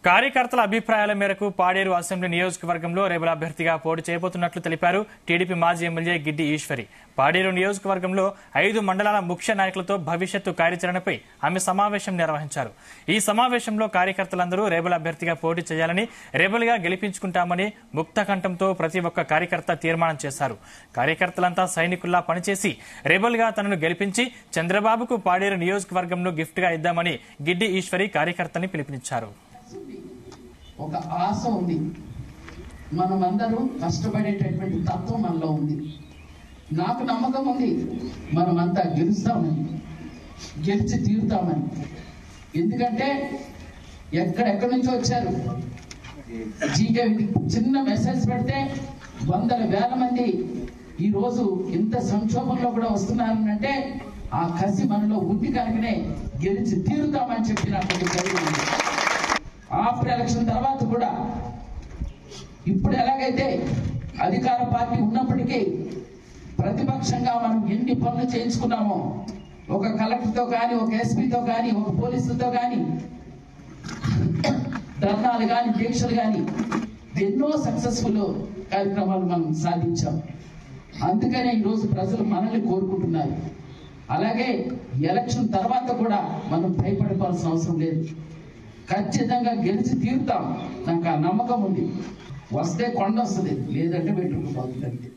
కార్యకర్తల అభిప్రాయాల మేరకు పాడేరు అసెంబ్లీ నియోజకవర్గంలో రెబల్ అభ్యర్థిగా పోటీ చేయబోతున్నట్లు తెలిపారు టీడీపీ మాజీ ఎమ్మెల్యే గిడ్డి ఈశ్వరి. పాడేరు నియోజకవర్గంలో 5 మండలాల ముఖ్య నాయకులతో భవిష్యత్తు కార్యాచరణపై ఆమె సమావేశం నిర్వహించారు. ఈ సమావేశంలో కార్యకర్తలందరూ రెబల్ అభ్యర్థిగా పోటీ చేయాలని, రెబల్ గా గెలిపించుకుంటామని ముక్తకంఠంతో ప్రతి ఒక్క కార్యకర్త తీర్మానం చేశారు. కార్యకర్తలంతా సైనికుల్లా పనిచేసి రెబల్ గా తనను గెలిపించి చంద్రబాబుకు పాడేరు నియోజకవర్గంలో గిఫ్ట్ గా ఇద్దామని గిడ్డి ఈశ్వరి కార్యకర్తల్ని పిలుపునిచ్చారు. ఒక ఆశ ఉంది, మనమందరూ కష్టపడేటటువంటి తత్వం మనలో ఉంది. నాకు నమ్మకం ఉంది, మనమంతా గెలుస్తామని, గెలిచి తీరుతామని. ఎందుకంటే ఎక్కడెక్కడి నుంచో వచ్చారు. జీకే చిన్న మెసేజ్ పెడితే వందల వేల మంది ఈరోజు ఇంత సంక్షోభంలో కూడా వస్తున్నారంటే ఆ కసి మనలో ఉంది కనుకనే గెలిచి తీరుతామని చెప్పినటువంటి జరిగింది. ఆఫ్టర్ ఎలక్షన్ తర్వాత కూడా ఇప్పుడు ఎలాగైతే అధికార పార్టీ ఉన్నప్పటికీ ప్రతిపక్షంగా మనం ఎన్ని పనులు చేయించుకున్నామో, ఒక కలెక్టర్తో కానీ, ఒక ఎస్పీతో కానీ, ఒక పోలీసులతో కానీ, ధర్నాలు కానీ, దీక్షలు కానీ, ఎన్నో సక్సెస్ఫుల్ కార్యక్రమాలు మనం సాధించాం. అందుకనే ఈరోజు ప్రజలు మనల్ని కోరుకుంటున్నారు. అలాగే ఎలక్షన్ తర్వాత కూడా మనం భయపడిపోవాల్సిన అవసరం లేదు. ఖచ్చితంగా గెలిచి తీరుతాం. నాకు ఆ నమ్మకం ఉంది. వస్తే కొండ వస్తుంది, లేదంటే పెట్టుకుపోతుంది.